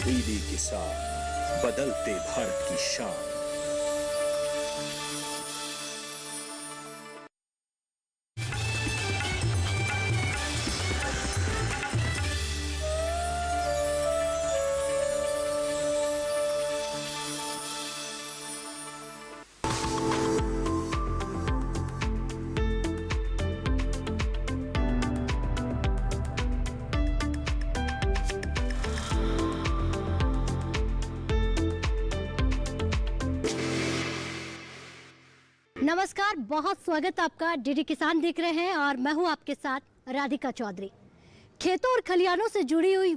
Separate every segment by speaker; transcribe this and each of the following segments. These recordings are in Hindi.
Speaker 1: डीडी किसान, बदलते भारत की शान।
Speaker 2: नमस्कार, बहुत स्वागत आपका। डीडी किसान देख रहे हैं और मैं हूं आपके साथ राधिका चौधरी। खेतों और खलिहानों से जुड़ी हुई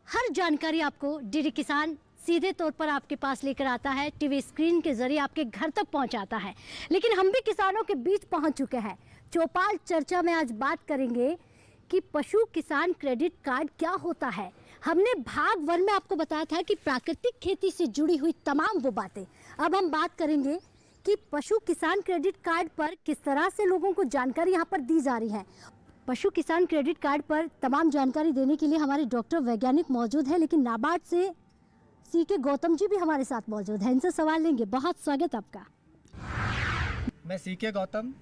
Speaker 2: हर जानकारी आपको डीडी किसान सीधे तौर पर आपके पास लेकर आता है, टीवी स्क्रीन के जरिए आपके घर तक पहुंचाता है। लेकिन हम भी किसानों के बीच पहुंच चुके हैं। चौपाल चर्चा में आज बात करेंगे कि पशु किसान क्रेडिट कार्ड क्या होता है। हमने भाग 1 में आपको बताया था कि प्राकृतिक खेती से जुड़ी हुई तमाम वो बातें। अब हम बात करेंगे कि पशु किसान क्रेडिट कार्ड पर किस तरह से लोगों को जानकारी यहाँ पर दी जा रही है। पशु किसान क्रेडिट कार्ड पर तमाम जानकारी देने के लिए हमारे डॉक्टर वैज्ञानिक मौजूद है, लेकिन नाबार्ड से सीके गौतम जी भी हमारे साथ मौजूद हैं। इनसे सवाल लेंगे। बहुत स्वागत आपका।
Speaker 3: मैं सीके गौतम,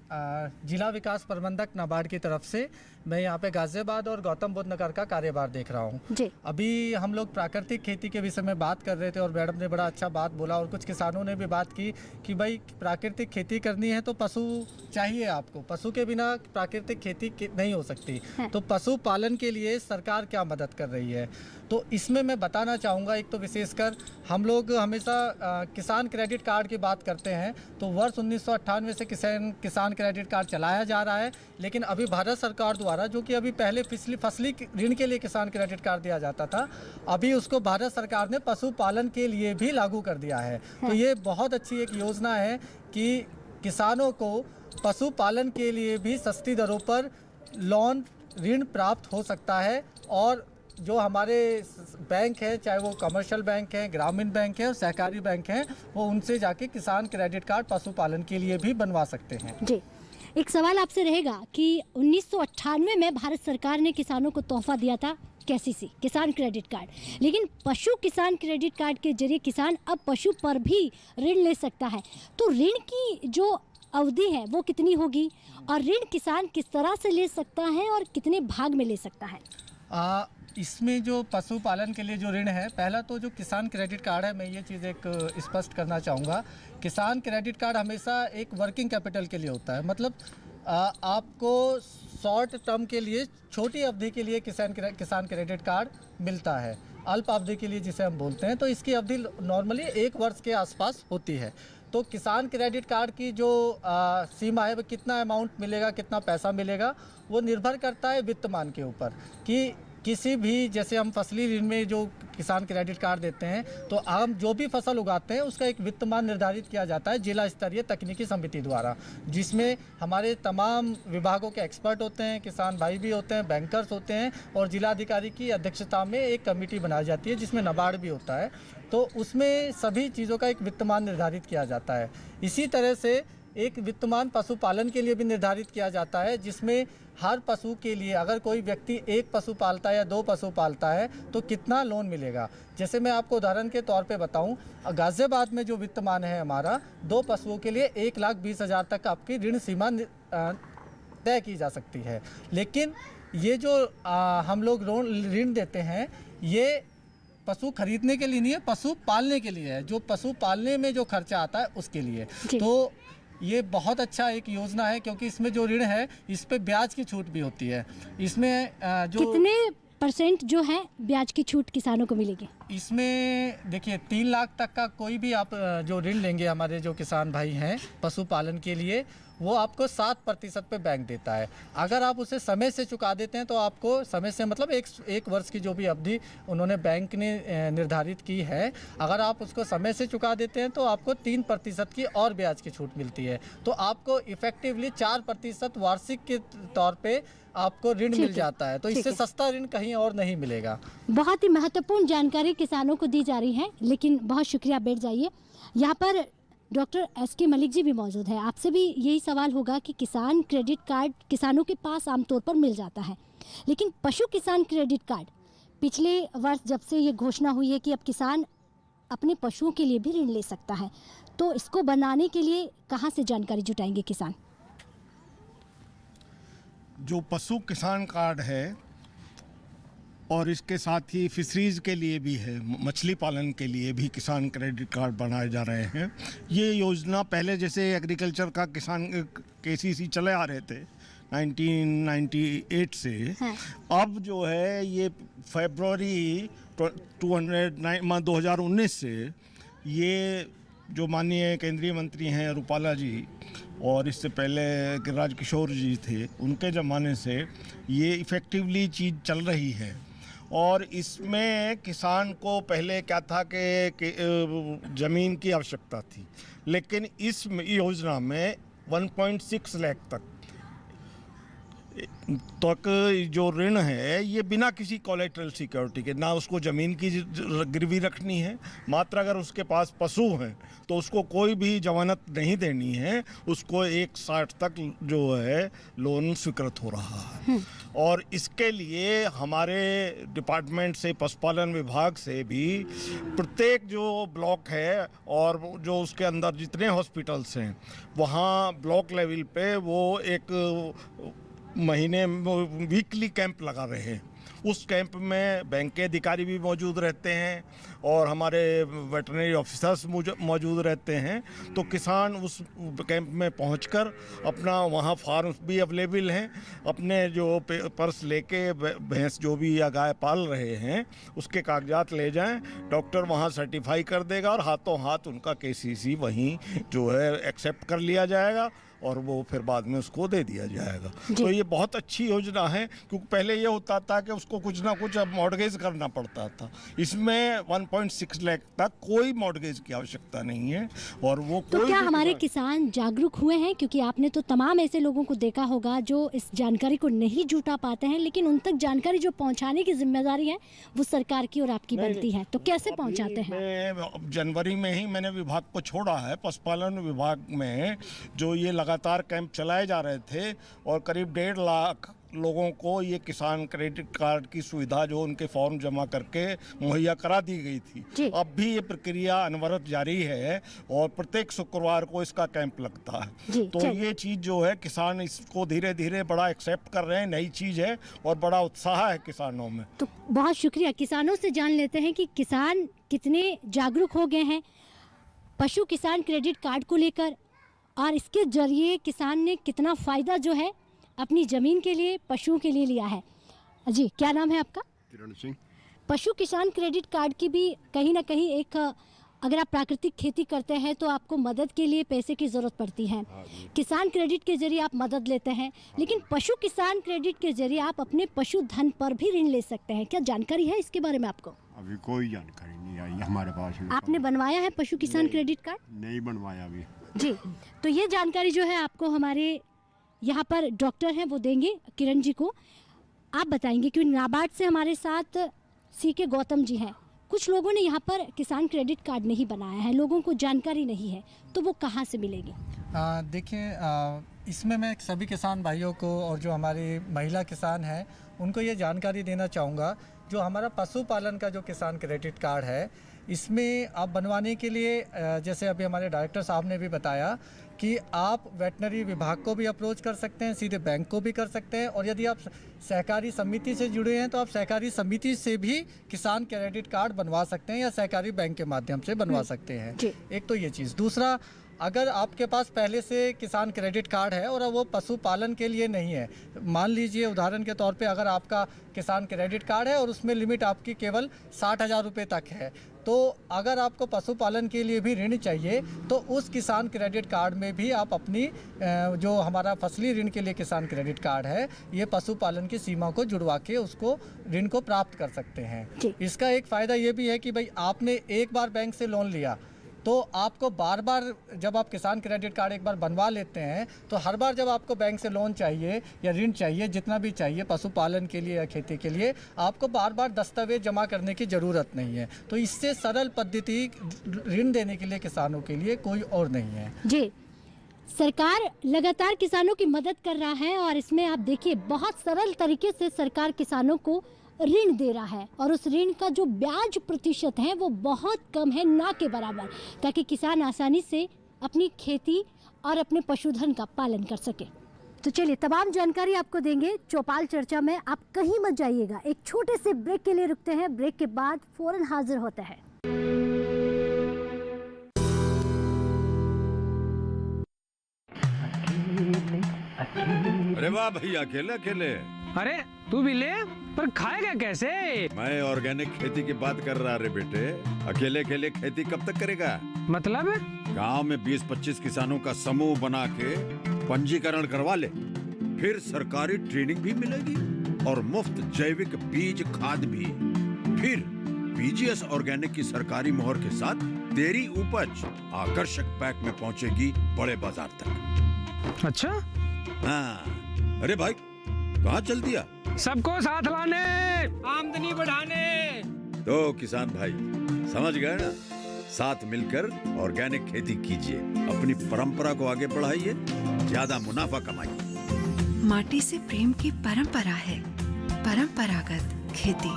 Speaker 3: जिला विकास प्रबंधक नाबार्ड की तरफ से। मैं यहाँ पे गाजियाबाद और गौतम बुद्ध नगर का कार्यभार देख रहा हूँ
Speaker 2: जी।
Speaker 3: अभी हम लोग प्राकृतिक खेती के विषय में बात कर रहे थे और मैडम ने बड़ा अच्छा बात बोला और कुछ किसानों ने भी बात की कि भाई प्राकृतिक खेती करनी है तो पशु चाहिए आपको, पशु के बिना प्राकृतिक खेती नहीं हो सकती। तो पशु पालन के लिए सरकार क्या मदद कर रही है, तो इसमें मैं बताना चाहूँगा। एक तो विशेषकर हम लोग हमेशा किसान क्रेडिट कार्ड की बात करते हैं, तो वर्ष 1998 से किसान क्रेडिट कार्ड चलाया जा रहा है। लेकिन अभी भारत सरकार द्वारा, जो कि अभी पहले फसली ऋण के लिए किसान क्रेडिट कार्ड दिया जाता था, अभी उसको भारत सरकार ने पशुपालन के लिए भी लागू कर दिया है। तो ये बहुत अच्छी एक योजना है कि किसानों को पशुपालन के लिए भी सस्ती दरों पर लोन ऋण प्राप्त हो सकता है। और जो हमारे बैंक है, चाहे वो कमर्शियल बैंक है, ग्रामीण बैंक है और सहकारी बैंक है, वो उनसे जाके किसान क्रेडिट कार्ड पशुपालन के लिए भी बनवा सकते हैं।
Speaker 2: जी, एक सवाल आपसे रहेगा कि 1998 में भारत सरकार ने किसानों को तोहफा दिया था केसीसी किसान क्रेडिट कार्ड, लेकिन पशु किसान क्रेडिट कार्ड के जरिए किसान अब पशु पर भी ऋण ले सकता है। तो ऋण की जो अवधि है वो कितनी होगी और ऋण किसान किस तरह से ले सकता है और कितने भाग में ले सकता है?
Speaker 3: इसमें जो पशुपालन के लिए जो ऋण है, पहला तो जो किसान क्रेडिट कार्ड है, मैं ये चीज़ एक स्पष्ट करना चाहूँगा। किसान क्रेडिट कार्ड हमेशा एक वर्किंग कैपिटल के लिए होता है। मतलब आपको शॉर्ट टर्म के लिए, छोटी अवधि के लिए किसान क्रेडिट कार्ड मिलता है, अल्प अवधि के लिए जिसे हम बोलते हैं। तो इसकी अवधि नॉर्मली 1 वर्ष के आसपास होती है। तो किसान क्रेडिट कार्ड की जो सीमा है, वो कितना अमाउंट मिलेगा, कितना पैसा मिलेगा, वो निर्भर करता है वित्तमान के ऊपर। कि किसी भी, जैसे हम फसली ऋण में जो किसान क्रेडिट कार्ड देते हैं, तो हम जो भी फसल उगाते हैं उसका एक वित्तमान निर्धारित किया जाता है जिला स्तरीय तकनीकी समिति द्वारा, जिसमें हमारे तमाम विभागों के एक्सपर्ट होते हैं, किसान भाई भी होते हैं, बैंकर्स होते हैं, और जिलाधिकारी की अध्यक्षता में एक कमेटी बनाई जाती है जिसमें नाबार्ड भी होता है। तो उसमें सभी चीज़ों का एक वित्तमान निर्धारित किया जाता है। इसी तरह से एक वित्तमान पशुपालन के लिए भी निर्धारित किया जाता है, जिसमें हर पशु के लिए, अगर कोई व्यक्ति 1 पशु पालता है या 2 पशु पालता है, तो कितना लोन मिलेगा। जैसे मैं आपको उदाहरण के तौर पे बताऊं, गाजियाबाद में जो वित्तमान है हमारा, 2 पशुओं के लिए 1,20,000 तक आपकी ऋण सीमा तय की जा सकती है। लेकिन ये जो हम लोग ऋण देते हैं, ये पशु खरीदने के लिए नहीं है, पशु पालने के लिए है। जो पशु पालने में जो खर्चा आता है उसके लिए। तो ये बहुत अच्छा एक योजना है, क्योंकि इसमें जो ऋण है इस पे ब्याज की छूट भी होती है। इसमें जो
Speaker 2: कितने % जो है ब्याज की छूट किसानों को मिलेगी?
Speaker 3: इसमें देखिए 3 लाख तक का कोई भी आप जो ऋण लेंगे, हमारे जो किसान भाई हैं पशुपालन के लिए, वो आपको 7% पे बैंक देता है। अगर आप उसे समय से चुका देते हैं तो आपको समय से, मतलब एक वर्ष की जो भी अवधि उन्होंने बैंक ने निर्धारित की है, अगर आप उसको समय से चुका देते हैं तो आपको 3% की और ब्याज की छूट मिलती है। तो आपको इफेक्टिवली 4% वार्षिक के तौर पे आपको ऋण मिल जाता है। तो इससे सस्ता ऋण कहीं और नहीं मिलेगा।
Speaker 2: बहुत ही महत्वपूर्ण जानकारी किसानों को दी जा रही है, लेकिन बहुत शुक्रिया। बैठ जाइए। यहाँ पर डॉक्टर SK मलिक जी भी मौजूद है। आपसे भी यही सवाल होगा कि किसान क्रेडिट कार्ड किसानों के पास आमतौर पर मिल जाता है, लेकिन पशु किसान क्रेडिट कार्ड पिछले वर्ष जब से ये घोषणा हुई है कि अब किसान अपने पशुओं के लिए भी ऋण ले सकता है, तो इसको बनाने के लिए कहाँ से जानकारी जुटाएंगे किसान?
Speaker 4: जो पशु किसान कार्ड है और इसके साथ ही फिशरीज के लिए भी है, मछली पालन के लिए भी किसान क्रेडिट कार्ड बनाए जा रहे हैं। ये योजना पहले जैसे एग्रीकल्चर का किसान केसीसी चले आ रहे थे 1998 से, अब जो है ये फरवरी 2019 से ये जो माननीय केंद्रीय मंत्री हैं रूपाला जी और इससे पहले गिरिराज किशोर जी थे, उनके ज़माने से ये इफ़ेक्टिवली चीज़ चल रही है। और इसमें किसान को पहले क्या था कि ज़मीन की आवश्यकता थी, लेकिन इस योजना में 1.6 लाख तक जो ऋण है ये बिना किसी कोलेटरल सिक्योरिटी के, ना उसको ज़मीन की गिरवी रखनी है, मात्र अगर उसके पास पशु हैं तो उसको कोई भी जमानत नहीं देनी है, उसको 1.60 तक जो है लोन स्वीकृत हो रहा है। और इसके लिए हमारे डिपार्टमेंट से, पशुपालन विभाग से भी प्रत्येक जो ब्लॉक है और जो उसके अंदर जितने हॉस्पिटल्स हैं वहाँ ब्लॉक लेवल पे वो एक महीने वीकली कैंप लगा रहे हैं। उस कैंप में बैंक के अधिकारी भी मौजूद रहते हैं और हमारे वेटरनरी ऑफिसर्स मौजूद रहते हैं। तो किसान उस कैंप में पहुंचकर अपना वहां फॉर्म भी अवेलेबल हैं, अपने जो पर्स लेके भैंस जो भी या गाय पाल रहे हैं उसके कागजात ले जाएं, डॉक्टर वहां सर्टिफाई कर देगा और हाथों हाथ उनका केसीसी वहीं जो है एक्सेप्ट कर लिया जाएगा और वो फिर बाद में उसको दे दिया जाएगा। तो ये बहुत अच्छी योजना है, क्योंकि पहले ये होता था कि उसको कुछ ना कुछ मॉर्गेज करना पड़ता था। इसमें 1.6 लाख तक कोई मॉर्गेज की आवश्यकता नहीं है। और वो
Speaker 2: तो क्या हमारे किसान जागरूक हुए हैं? क्योंकि आपने तो तमाम ऐसे लोगों को देखा होगा जो इस जानकारी को नहीं जुटा पाते हैं, लेकिन उन तक जानकारी जो पहुँचाने की जिम्मेदारी है वो सरकार की और आपकी बनती है। तो कैसे पहुँचाते हैं?
Speaker 4: जनवरी में ही मैंने विभाग को छोड़ा है, पशुपालन विभाग में जो ये लगातार कैंप चलाए जा रहे थे और करीब 1.5 लाख लोगों को ये किसान क्रेडिट कार्ड की सुविधा जो उनके फॉर्म जमा करके मुहैया करा दी गई थी। अब भी ये प्रक्रिया अनवरत जारी है और प्रत्येक शुक्रवार को इसका कैंप लगता है। तो ये चीज़ जो है किसान इसको धीरे धीरे बड़ा एक्सेप्ट कर रहे हैं, नई चीज़ है और बड़ा उत्साह है किसानों में।
Speaker 2: तो बहुत शुक्रिया। किसानों से जान लेते हैं कि किसान कितने जागरूक हो गए हैं पशु किसान क्रेडिट कार्ड को लेकर, और इसके जरिए किसान ने कितना फ़ायदा जो है अपनी ज़मीन के लिए, पशुओं के लिए लिया है। जी, क्या नाम है आपका?
Speaker 5: किरण सिंह।
Speaker 2: पशु किसान क्रेडिट कार्ड की भी कहीं ना कहीं एक, अगर आप प्राकृतिक खेती करते हैं तो आपको मदद के लिए पैसे की ज़रूरत पड़ती है। किसान क्रेडिट के जरिए आप मदद लेते हैं, लेकिन पशु किसान क्रेडिट के जरिए आप अपने पशुधन पर भी ऋण ले सकते हैं। क्या जानकारी है इसके बारे में आपको?
Speaker 5: अभी कोई जानकारी नहीं आई हमारे पास।
Speaker 2: आपने बनवाया है पशु किसान क्रेडिट कार्ड?
Speaker 5: नहीं बनवाया अभी। जी,
Speaker 2: तो ये जानकारी जो है आपको हमारे यहाँ पर डॉक्टर हैं वो देंगे, किरण जी को। आप बताएंगे कि नाबार्ड से हमारे साथ सीके गौतम जी हैं। कुछ लोगों ने यहाँ पर किसान क्रेडिट कार्ड नहीं बनाया है, लोगों को जानकारी नहीं है, तो वो कहाँ से मिलेगी?
Speaker 3: देखिए, इसमें मैं सभी किसान भाइयों को और जो हमारी महिला किसान हैं उनको ये जानकारी देना चाहूँगा, जो हमारा पशुपालन का जो किसान क्रेडिट कार्ड है इसमें आप बनवाने के लिए जैसे अभी हमारे डायरेक्टर साहब ने भी बताया कि आप वेटनरी विभाग को भी अप्रोच कर सकते हैं, सीधे बैंक को भी कर सकते हैं, और यदि आप सहकारी समिति से जुड़े हैं तो आप सहकारी समिति से भी किसान क्रेडिट कार्ड बनवा सकते हैं या सहकारी बैंक के माध्यम से बनवा सकते हैं। एक तो ये चीज़। दूसरा, अगर आपके पास पहले से किसान क्रेडिट कार्ड है और वो पशुपालन के लिए नहीं है, मान लीजिए उदाहरण के तौर पे अगर आपका किसान क्रेडिट कार्ड है और उसमें लिमिट आपकी केवल 60,000 रुपये तक है, तो अगर आपको पशुपालन के लिए भी ऋण चाहिए तो उस किसान क्रेडिट कार्ड में भी आप अपनी जो हमारा फसली ऋण के लिए किसान क्रेडिट कार्ड है, ये पशुपालन की सीमा को जुड़वा के उसको ऋण को प्राप्त कर सकते हैं। इसका एक फ़ायदा ये भी है कि भाई आपने एक बार बैंक से लोन लिया तो आपको बार बार, जब आप किसान क्रेडिट कार्ड एक बार बनवा लेते हैं तो हर बार जब आपको बैंक से लोन चाहिए या ऋण चाहिए, जितना भी चाहिए पशुपालन के लिए या खेती के लिए, आपको बार बार दस्तावेज जमा करने की ज़रूरत नहीं है। तो इससे सरल पद्धति ऋण देने के लिए किसानों के लिए कोई और नहीं है।
Speaker 2: जी, सरकार लगातार किसानों की मदद कर रहा है और इसमें आप देखिए बहुत सरल तरीके से सरकार किसानों को ऋण दे रहा है और उस ऋण का जो ब्याज प्रतिशत है वो बहुत कम है, ना के बराबर, ताकि किसान आसानी से अपनी खेती और अपने पशुधन का पालन कर सके। तो चलिए तमाम जानकारी आपको देंगे चौपाल चर्चा में, आप कहीं मत जाइएगा। एक छोटे से ब्रेक के लिए रुकते हैं, ब्रेक के बाद फौरन हाजिर होते हैं।
Speaker 6: अरे वाह भैया, अकेले अकेले।
Speaker 7: अरे तू भी ले, पर खाएगा कैसे?
Speaker 6: मैं ऑर्गेनिक खेती की बात कर रहा रे बेटे। अकेले अकेले खेती कब तक करेगा?
Speaker 7: मतलब?
Speaker 6: गांव में 20-25 किसानों का समूह बना के पंजीकरण करवा ले, फिर सरकारी ट्रेनिंग भी मिलेगी और मुफ्त जैविक बीज खाद भी। फिर बीजीएस ऑर्गेनिक की सरकारी मोहर के साथ तेरी उपज आकर्षक पैक में पहुंचेगी बड़े बाजार तक।
Speaker 7: अच्छा?
Speaker 6: हाँ। अरे भाई कहाँ चल दिया?
Speaker 7: सबको साथ लाने, आमदनी बढ़ाने।
Speaker 6: तो किसान भाई समझ गए ना, साथ मिलकर ऑर्गेनिक खेती कीजिए, अपनी परंपरा को आगे बढ़ाइए, ज्यादा मुनाफा कमाइए।
Speaker 8: माटी से प्रेम की परंपरा है परंपरागत खेती।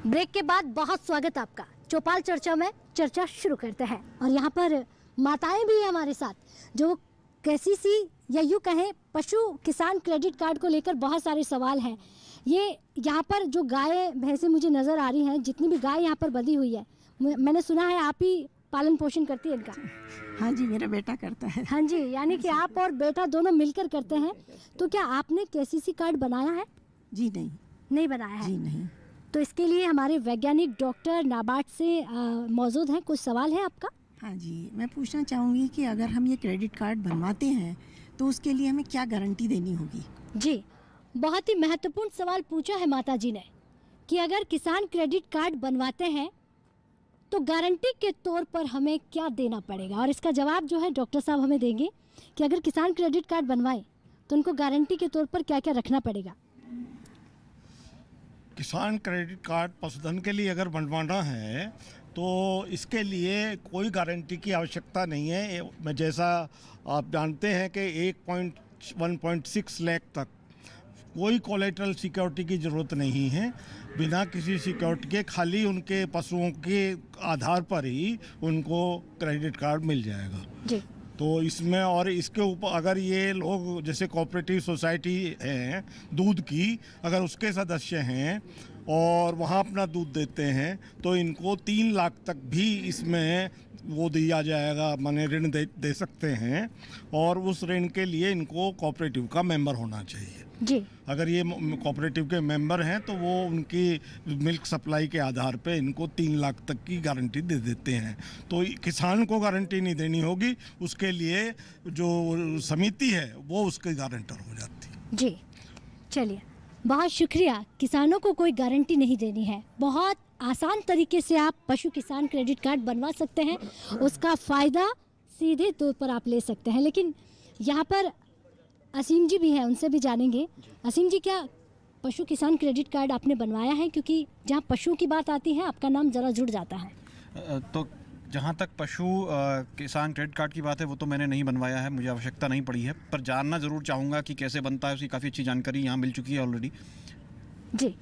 Speaker 2: ब्रेक के बाद बहुत स्वागत आपका चौपाल चर्चा में। चर्चा शुरू करते हैं और यहाँ पर माताएं भी हैं हमारे साथ, जो केसीसी या यूँ कहें पशु किसान क्रेडिट कार्ड को लेकर बहुत सारे सवाल हैं। ये यहाँ पर जो गाय भैंसें मुझे नज़र आ रही हैं, जितनी भी गाय यहाँ पर बंधी हुई है, मैंने सुना है आप ही पालन पोषण करती है इनका?
Speaker 9: हाँ जी, मेरा बेटा करता है।
Speaker 2: हाँ जी, यानी कि आप और बेटा दोनों मिलकर करते हैं। तो क्या आपने केसीसी कार्ड बनाया है?
Speaker 9: जी नहीं।
Speaker 2: नहीं बनाया है?
Speaker 9: जी नहीं।
Speaker 2: तो इसके लिए हमारे वैज्ञानिक डॉक्टर नाबार्ड से मौजूद हैं। कुछ सवाल है आपका?
Speaker 9: हाँ जी, मैं पूछना चाहूँगी कि अगर हम ये क्रेडिट कार्ड बनवाते हैं तो उसके लिए हमें क्या गारंटी देनी होगी?
Speaker 2: जी, बहुत ही महत्वपूर्ण सवाल पूछा है माता जी ने कि अगर किसान क्रेडिट कार्ड बनवाते हैं तो गारंटी के तौर पर हमें क्या देना पड़ेगा, और इसका जवाब जो है डॉक्टर साहब हमें देंगे कि अगर किसान क्रेडिट कार्ड बनवाएं तो उनको गारंटी के तौर पर क्या क्या रखना पड़ेगा।
Speaker 4: किसान क्रेडिट कार्ड पशुधन के लिए अगर बनवाना है तो इसके लिए कोई गारंटी की आवश्यकता नहीं है। मैं जैसा आप जानते हैं कि 1.6 लाख तक कोई कोलेटरल सिक्योरिटी की ज़रूरत नहीं है। बिना किसी सिक्योरिटी के खाली उनके पशुओं के आधार पर ही उनको क्रेडिट कार्ड मिल जाएगा
Speaker 2: जी।
Speaker 4: तो इसमें और इसके ऊपर अगर ये लोग जैसे कोऑपरेटिव सोसाइटी है दूध की, अगर उसके सदस्य हैं और वहाँ अपना दूध देते हैं तो इनको 3 लाख तक भी इसमें वो दिया जाएगा, माने ऋण दे सकते हैं। और उस ऋण के लिए इनको कोऑपरेटिव का मेंबर होना चाहिए
Speaker 2: जी।
Speaker 4: अगर ये कोऑपरेटिव के मेंबर हैं तो वो उनकी मिल्क सप्लाई के आधार पे इनको 3 लाख तक की गारंटी दे देते हैं। तो किसान को गारंटी नहीं देनी होगी, उसके लिए जो समिति है वो उसकी गारंटर हो जाती है।
Speaker 2: जी चलिए, बहुत शुक्रिया। किसानों को कोई गारंटी नहीं देनी है, बहुत आसान तरीके से आप पशु किसान क्रेडिट कार्ड बनवा सकते हैं, उसका फ़ायदा सीधे तौर पर आप ले सकते हैं। लेकिन यहाँ पर असीम जी भी हैं, उनसे भी जानेंगे। असीम जी, क्या पशु किसान क्रेडिट कार्ड आपने बनवाया है? क्योंकि जहाँ पशु की बात आती है आपका नाम ज़रा जुड़ जाता है।
Speaker 10: तो जहाँ तक पशु किसान क्रेडिट कार्ड की बात है वो तो मैंने नहीं बनवाया है, मुझे आवश्यकता नहीं पड़ी है, पर जानना ज़रूर चाहूँगा कि कैसे बनता है। उसकी काफ़ी अच्छी जानकारी यहाँ मिल चुकी है ऑलरेडी।
Speaker 2: जी,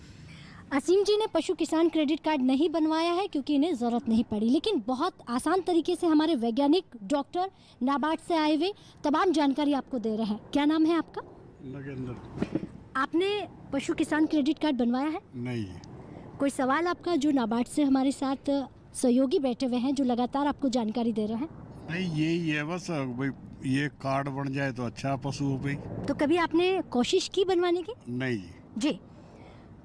Speaker 2: असीम जी ने पशु किसान क्रेडिट कार्ड नहीं बनवाया है क्योंकि इन्हें ज़रूरत नहीं पड़ी, लेकिन बहुत आसान तरीके से हमारे वैज्ञानिक डॉक्टर नाबार्ड से आए हुए तमाम जानकारी आपको दे रहे हैं। क्या नाम है आपका?
Speaker 5: नगेंद्र।
Speaker 2: आपने पशु किसान क्रेडिट कार्ड बनवाया है?
Speaker 5: नहीं।
Speaker 2: कोई सवाल आपका? जो नाबार्ड से हमारे साथ सहयोगी बैठे हुए हैं जो लगातार आपको जानकारी दे रहे हैं।
Speaker 5: नहीं, यही है बस भाई, ये कार्ड बन जाए तो अच्छा पशुओं पे।
Speaker 2: तो कभी आपने कोशिश की बनवाने की?
Speaker 5: नहीं
Speaker 2: जी,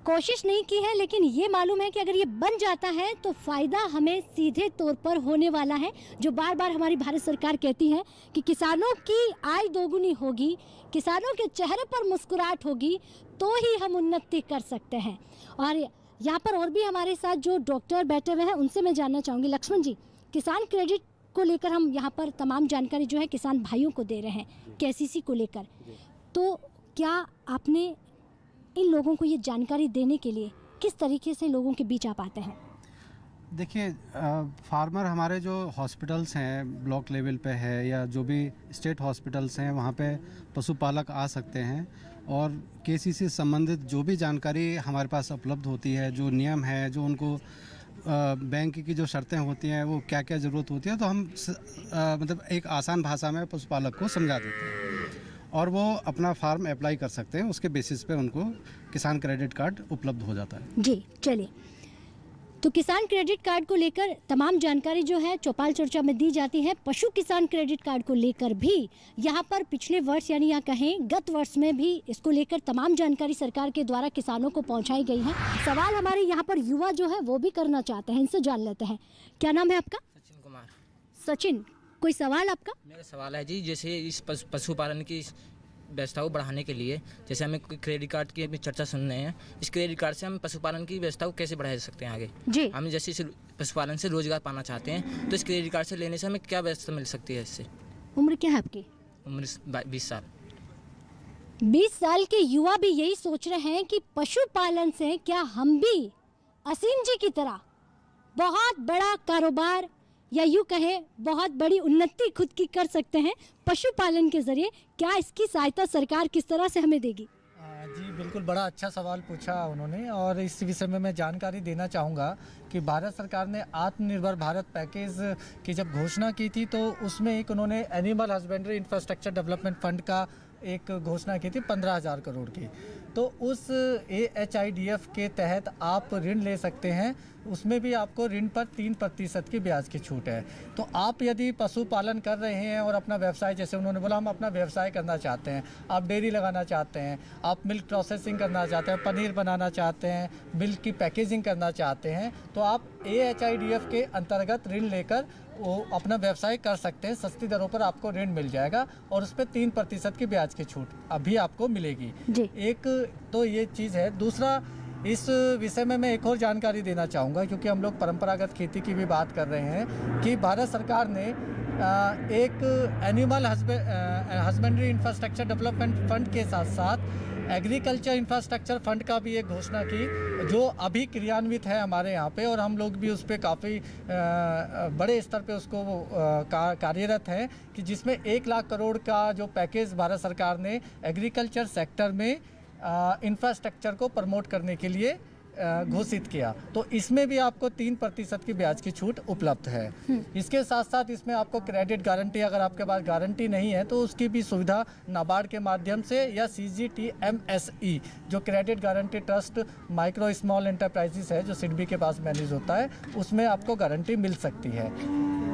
Speaker 2: कोशिश नहीं की है, लेकिन ये मालूम है कि अगर ये बन जाता है तो फ़ायदा हमें सीधे तौर पर होने वाला है। जो बार बार हमारी भारत सरकार कहती है कि किसानों की आय दोगुनी होगी, किसानों के चेहरे पर मुस्कुराहट होगी तो ही हम उन्नति कर सकते हैं। और यहाँ पर और भी हमारे साथ जो डॉक्टर बैठे हुए हैं उनसे मैं जानना चाहूँगी। लक्ष्मण जी, किसान क्रेडिट को लेकर हम यहाँ पर तमाम जानकारी जो है किसान भाइयों को दे रहे हैं केसीसी को लेकर, तो क्या आपने इन लोगों को ये जानकारी देने के लिए किस तरीके से लोगों के बीच आप आते हैं?
Speaker 10: देखिए फार्मर हमारे जो हॉस्पिटल्स हैं ब्लॉक लेवल पे है या जो भी स्टेट हॉस्पिटल्स हैं वहाँ पे पशुपालक आ सकते हैं और केसीसी से संबंधित जो भी जानकारी हमारे पास उपलब्ध होती है, जो नियम है, जो उनको बैंक की जो शर्तें होती हैं, वो क्या क्या ज़रूरत होती है, तो हम मतलब एक आसान भाषा में पशुपालक को समझा देते हैं और वो अपना फार्म अप्लाई कर सकते हैं। उसके बेसिस पे उनको किसान क्रेडिट कार्ड उपलब्ध हो जाता है।
Speaker 2: जी चलिए, तो किसान क्रेडिट कार्ड को लेकर तमाम जानकारी जो है चौपाल चर्चा में दी जाती है। पशु किसान क्रेडिट कार्ड को लेकर भी यहाँ पर पिछले वर्ष यानी या कहें गत वर्ष में भी इसको लेकर तमाम जानकारी सरकार के द्वारा किसानों को पहुँचाई गई है। सवाल हमारे यहाँ पर युवा जो है वो भी करना चाहते हैं, इनसे जान लेते हैं। क्या नाम है आपका?
Speaker 7: सचिन कुमार।
Speaker 2: सचिन, कोई सवाल आपका?
Speaker 7: मेरा सवाल है जी, जैसे इस पशुपालन की व्यवस्था को बढ़ाने के लिए, जैसे हमें क्रेडिट कार्ड की अभी चर्चा सुन रहे हैं, इस क्रेडिट कार्ड से हम पशुपालन की व्यवस्था को कैसे बढ़ा सकते हैं आगे?
Speaker 2: जी,
Speaker 7: हम जैसे इस पशुपालन से रोजगार पाना चाहते हैं, तो इस क्रेडिट कार्ड से लेने से हमें क्या व्यवस्था मिल सकती है? इससे
Speaker 2: उम्र क्या है आपकी?
Speaker 7: उम्र 20 साल।
Speaker 2: 20 साल के युवा भी यही सोच रहे हैं कि पशुपालन से क्या हम भी असीम जी की तरह बहुत बड़ा कारोबार या यूँ कहें बहुत बड़ी उन्नति खुद की कर सकते हैं पशुपालन के जरिए। क्या इसकी सहायता सरकार किस तरह से हमें देगी?
Speaker 3: जी बिल्कुल, बड़ा अच्छा सवाल पूछा उन्होंने और इस विषय में मैं जानकारी देना चाहूँगा कि भारत सरकार ने आत्मनिर्भर भारत पैकेज की जब घोषणा की थी तो उसमें एक उन्होंने animal husbandry infrastructure development fund का एक घोषणा की थी 15,000 करोड़ की। तो उस AHIDF के तहत आप ऋण ले सकते हैं, उसमें भी आपको ऋण पर 3% की ब्याज की छूट है। तो आप यदि पशुपालन कर रहे हैं और अपना व्यवसाय, जैसे उन्होंने बोला हम अपना व्यवसाय करना चाहते हैं, आप डेयरी लगाना चाहते हैं, आप मिल्क प्रोसेसिंग करना चाहते हैं, पनीर बनाना चाहते हैं, मिल्क की पैकेजिंग करना चाहते हैं, तो आप AHIDF के अंतर्गत ऋण लेकर वो अपना व्यवसाय कर सकते हैं। सस्ती दरों पर आपको ऋण मिल जाएगा और उस पर 3% की ब्याज की छूट अभी आपको मिलेगी। एक तो ये चीज़ है। दूसरा, इस विषय में मैं एक और जानकारी देना चाहूँगा, क्योंकि हम लोग परंपरागत खेती की भी बात कर रहे हैं, कि भारत सरकार ने एक animal husbandry infrastructure development fund के साथ साथ एग्रीकल्चर इंफ्रास्ट्रक्चर फंड का भी एक घोषणा की, जो अभी क्रियान्वित है हमारे यहाँ पे और हम लोग भी उस पर काफ़ी बड़े स्तर पे उसको कार्यरत हैं, कि जिसमें 1 लाख करोड़ का जो पैकेज भारत सरकार ने एग्रीकल्चर सेक्टर में इंफ्रास्ट्रक्चर को प्रमोट करने के लिए घोषित किया। तो इसमें भी आपको 3% की ब्याज की छूट उपलब्ध है। इसके साथ साथ इसमें आपको क्रेडिट गारंटी, अगर आपके पास गारंटी नहीं है तो उसकी भी सुविधा नाबार्ड के माध्यम से या CGTMSE जो credit guarantee trust micro small enterprises है, जो सिडबी के पास मैनेज होता है, उसमें आपको गारंटी मिल सकती है।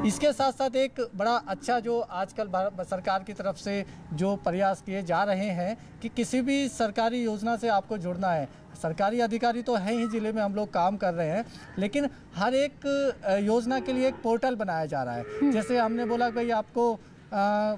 Speaker 3: इसके साथ साथ एक बड़ा अच्छा जो आजकल भारत सरकार की तरफ से जो प्रयास किए जा रहे हैं कि किसी भी सरकारी योजना से आपको जुड़ना है, सरकारी अधिकारी तो हैं ही, ज़िले में हम लोग काम कर रहे हैं, लेकिन हर एक योजना के लिए एक पोर्टल बनाया जा रहा है। जैसे हमने बोला भाई आपको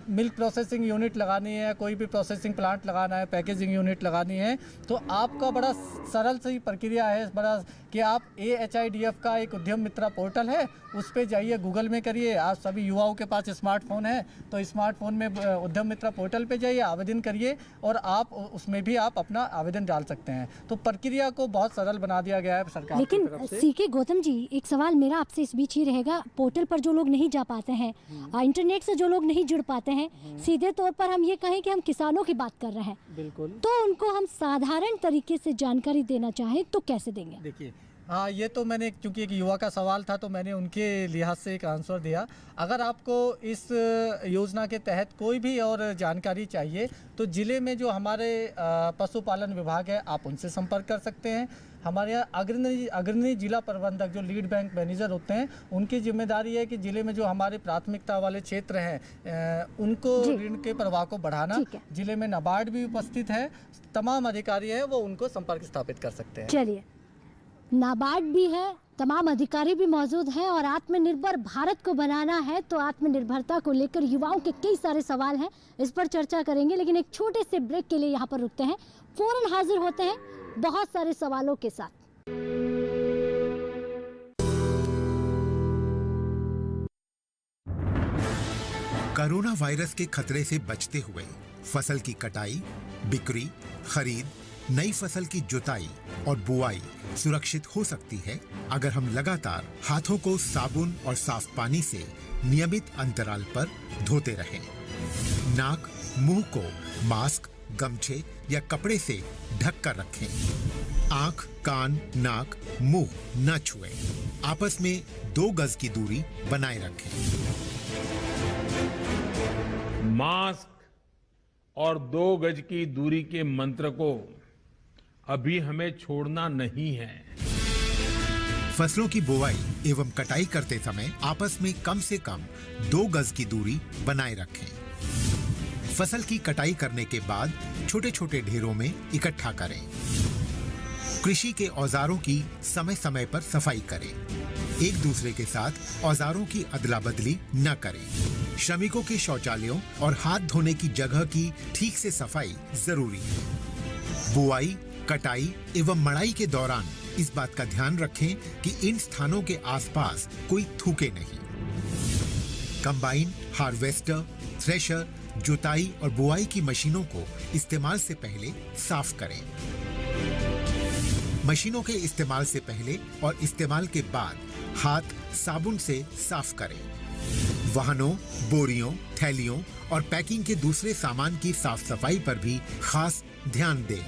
Speaker 3: मिल्क प्रोसेसिंग यूनिट लगानी है, कोई भी प्रोसेसिंग प्लांट लगाना है, पैकेजिंग यूनिट लगानी है, तो आपका बड़ा सरल सी प्रक्रिया है बड़ा कि आप AHIDF का एक उद्यम मित्रा पोर्टल है, उस पर जाइए, गूगल में करिए। आप सभी युवाओं के पास स्मार्टफोन है तो स्मार्टफोन में उद्यम मित्रा पोर्टल पे जाइए, आवेदन करिए और आप उसमें भी आप अपना आवेदन डाल सकते हैं। तो प्रक्रिया को बहुत सरल बना दिया गया है सरकार की तरफ से।
Speaker 2: लेकिन CK गौतम जी, एक सवाल मेरा आपसे इस बीच ही रहेगा, पोर्टल पर जो लोग नहीं जा पाते हैं, इंटरनेट से जो लोग नहीं जुड़ पाते हैं, सीधे तौर पर हम ये कहें कि हम किसानों की बात कर रहे हैं,
Speaker 3: बिल्कुल,
Speaker 2: तो उनको हम साधारण तरीके से जानकारी देना चाहें तो कैसे देंगे?
Speaker 3: देखिए, हाँ, ये तो मैंने, क्योंकि एक युवा का सवाल था तो मैंने उनके लिहाज से एक आंसर दिया। अगर आपको इस योजना के तहत कोई भी और जानकारी चाहिए तो ज़िले में जो हमारे पशुपालन विभाग है, आप उनसे संपर्क कर सकते हैं। हमारे यहाँ अग्रणी जिला प्रबंधक जो लीड बैंक मैनेजर होते हैं, उनकी जिम्मेदारी है कि ज़िले में जो हमारे प्राथमिकता वाले क्षेत्र हैं उनको ऋण के प्रवाह को बढ़ाना। ज़िले में नाबार्ड भी उपस्थित है, तमाम अधिकारी हैं, वो उनको संपर्क स्थापित कर सकते हैं।
Speaker 2: चलिए, नाबार्ड भी है, तमाम अधिकारी भी मौजूद हैं और आत्मनिर्भर भारत को बनाना है, तो आत्मनिर्भरता को लेकर युवाओं के कई सारे सवाल हैं, इस पर चर्चा करेंगे। लेकिन एक छोटे से ब्रेक के लिए यहाँ पर रुकते हैं, फौरन हाजिर होते हैं बहुत सारे सवालों के साथ।
Speaker 11: कोरोना वायरस के खतरे से बचते हुए फसल की कटाई, बिक्री, खरीद नई फसल की जुताई और बुआई सुरक्षित हो सकती है अगर हम लगातार हाथों को साबुन और साफ पानी से नियमित अंतराल पर धोते रहें। नाक, मुंह को मास्क, गमछे या कपड़े से ढक कर रखें। आंख, कान, नाक, मुंह न छुएं। आपस में 2 गज की दूरी बनाए रखें।
Speaker 12: मास्क और 2 गज की दूरी के मंत्र को अभी हमें छोड़ना नहीं है।
Speaker 11: फसलों की बुवाई एवं कटाई करते समय आपस में कम से कम 2 गज की दूरी बनाए रखें। फसल की कटाई करने के बाद छोटे छोटे ढेरों में इकट्ठा करें। कृषि के औजारों की समय समय पर सफाई करें। एक दूसरे के साथ औजारों की अदला बदली न करें। श्रमिकों के शौचालयों और हाथ धोने की जगह की ठीक से सफाई जरूरी है। बुआई, कटाई एवं मड़ाई के दौरान इस बात का ध्यान रखें कि इन स्थानों के आसपास कोई थूके नहीं। कंबाइन, हार्वेस्टर, थ्रेशर, जुताई और बुआई की मशीनों को इस्तेमाल से पहले साफ करें। मशीनों के इस्तेमाल से पहले और इस्तेमाल के बाद हाथ साबुन से साफ करें। वाहनों, बोरियों, थैलियों और पैकिंग के दूसरे सामान की साफ सफाई पर भी खास ध्यान दें।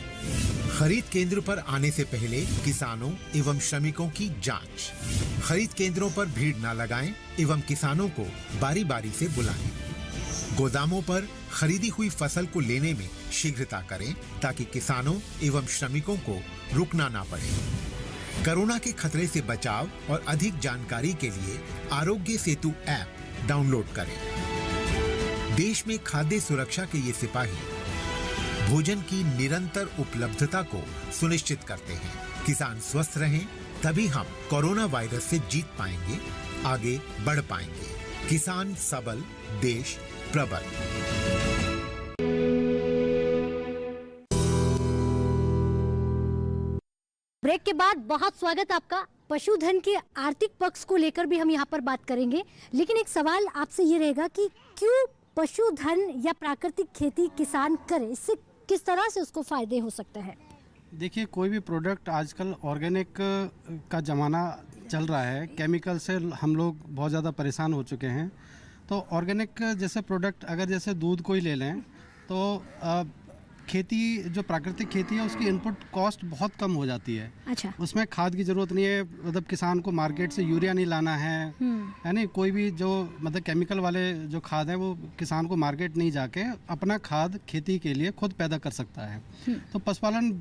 Speaker 11: खरीद केंद्र पर आने से पहले किसानों एवं श्रमिकों की जांच। खरीद केंद्रों पर भीड़ न लगाएं एवं किसानों को बारी बारी से बुलाएं। गोदामों पर खरीदी हुई फसल को लेने में शीघ्रता करें ताकि किसानों एवं श्रमिकों को रुकना ना पड़े। कोरोना के खतरे से बचाव और अधिक जानकारी के लिए आरोग्य सेतु ऐप डाउनलोड करें। देश में खाद्य सुरक्षा के ये सिपाही भोजन की निरंतर उपलब्धता को सुनिश्चित करते हैं। किसान स्वस्थ रहें तभी हम कोरोना वायरस से जीत पाएंगे, आगे बढ़ पाएंगे। किसान सबल, देश प्रबल।
Speaker 2: ब्रेक के बाद बहुत स्वागत आपका। पशुधन के आर्थिक पक्ष को लेकर भी हम यहाँ पर बात करेंगे, लेकिन एक सवाल आपसे ये रहेगा कि क्यों पशुधन या प्राकृतिक खेती किसान करे, इससे किस तरह से उसको फायदे हो सकते हैं?
Speaker 10: देखिए, कोई भी प्रोडक्ट आजकल ऑर्गेनिक का ज़माना चल रहा है। केमिकल से हम लोग बहुत ज़्यादा परेशान हो चुके हैं। तो ऑर्गेनिक जैसे प्रोडक्ट, अगर जैसे दूध को ही ले लें तो खेती, जो प्राकृतिक खेती है उसकी इनपुट कॉस्ट बहुत कम हो जाती है।
Speaker 2: अच्छा।
Speaker 10: उसमें खाद की ज़रूरत नहीं है, मतलब किसान को मार्केट से यूरिया नहीं लाना है नहीं, कोई भी जो मतलब केमिकल वाले जो खाद है वो किसान को मार्केट नहीं जाके अपना खाद खेती के लिए खुद पैदा कर सकता है। तो पशुपालन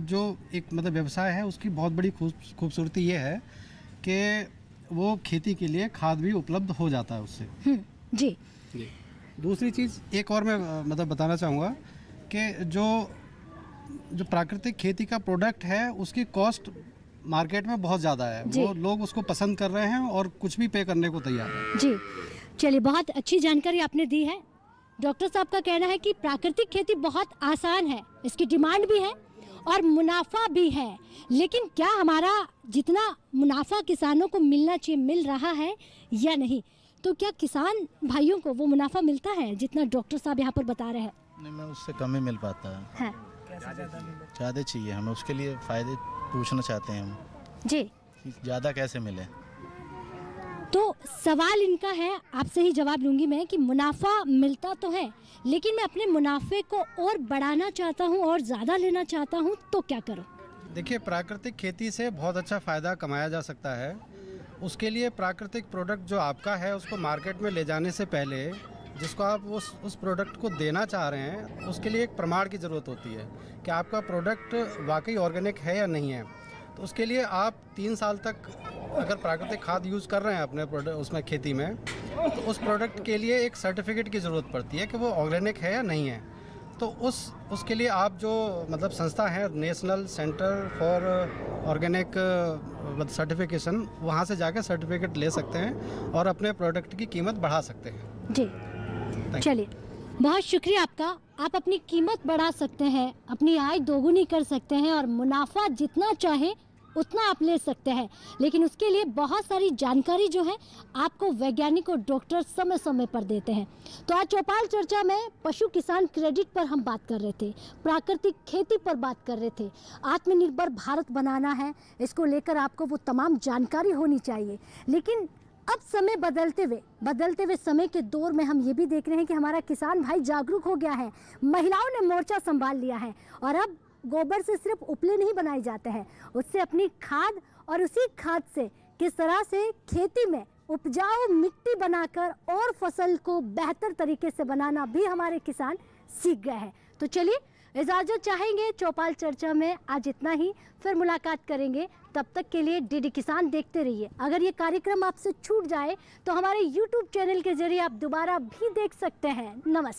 Speaker 10: जो एक मतलब व्यवसाय है उसकी बहुत बड़ी खूबसूरती ये है कि वो खेती के लिए खाद भी उपलब्ध हो जाता है उससे।
Speaker 2: जी।
Speaker 10: दूसरी चीज़ एक और मैं मतलब बताना चाहूँगा कि जो प्राकृतिक खेती का प्रोडक्ट है उसकी कॉस्ट मार्केट में बहुत ज़्यादा है। वो लोग उसको पसंद कर रहे हैं और कुछ भी पे करने को तैयार है।
Speaker 2: जी, चलिए, बहुत अच्छी जानकारी आपने दी है। डॉक्टर साहब का कहना है कि प्राकृतिक खेती बहुत आसान है, इसकी डिमांड भी है और मुनाफा भी है, लेकिन क्या हमारा जितना मुनाफा किसानों को मिलना चाहिए मिल रहा है या नहीं? तो क्या किसान भाइयों को वो मुनाफा मिलता है जितना डॉक्टर साहब यहाँ पर बता रहे हैं?
Speaker 13: नहीं, मैं उससे कम ही मिल पाता है। ज़्यादा चाहिए हमें, उसके लिए फ़ायदे पूछना चाहते हैं हम
Speaker 2: जी,
Speaker 13: ज़्यादा कैसे मिले।
Speaker 2: तो सवाल इनका है, आपसे ही जवाब लूँगी मैं, कि मुनाफा मिलता तो है लेकिन मैं अपने मुनाफे को और बढ़ाना चाहता हूँ और ज़्यादा लेना चाहता हूँ, तो क्या करूँ?
Speaker 10: देखिए, प्राकृतिक खेती से बहुत अच्छा फ़ायदा कमाया जा सकता है। उसके लिए प्राकृतिक प्रोडक्ट जो आपका है उसको मार्केट में ले जाने से पहले जिसको आप उस प्रोडक्ट को देना चाह रहे हैं उसके लिए एक प्रमाण की ज़रूरत होती है कि आपका प्रोडक्ट वाकई ऑर्गेनिक है या नहीं है। तो उसके लिए आप 3 साल तक अगर प्राकृतिक खाद यूज़ कर रहे हैं अपने प्रोडक्ट उसमें खेती में, तो उस प्रोडक्ट के लिए एक सर्टिफिकेट की ज़रूरत पड़ती है कि वो ऑर्गेनिक है या नहीं है। तो उसके लिए आप जो मतलब संस्था है national centre for organic certification, वहाँ से जाकर सर्टिफिकेट ले सकते हैं और अपने प्रोडक्ट की कीमत बढ़ा सकते हैं।
Speaker 2: जी, चलिए, बहुत शुक्रिया आपका। आप अपनी कीमत बढ़ा सकते हैं, अपनी आय दोगुनी कर सकते हैं और मुनाफा जितना चाहे उतना आप ले सकते हैं, लेकिन उसके लिए बहुत सारी जानकारी जो है आपको वैज्ञानिक और डॉक्टर समय समय पर देते हैं। तो आज चौपाल चर्चा में पशु किसान क्रेडिट पर हम बात कर रहे थे, प्राकृतिक खेती पर बात कर रहे थे। आत्मनिर्भर भारत बनाना है, इसको लेकर आपको वो तमाम जानकारी होनी चाहिए। लेकिन अब समय बदलते हुए समय के दौर में हम ये भी देख रहे हैं कि हमारा किसान भाई जागरूक हो गया है, महिलाओं ने मोर्चा संभाल लिया है और अब गोबर से सिर्फ उपले नहीं बनाए जाते हैं, उससे अपनी खाद और उसी खाद से किस तरह से खेती में उपजाऊ मिट्टी बनाकर और फसल को बेहतर तरीके से बनाना भी हमारे किसान सीख गए हैं। तो चलिए इजाज़त चाहेंगे चौपाल चर्चा में आज इतना ही, फिर मुलाकात करेंगे। तब तक के लिए डीडी किसान देखते रहिए। अगर ये कार्यक्रम आपसे छूट जाए तो हमारे YouTube चैनल के जरिए आप दोबारा भी देख सकते हैं। नमस्कार।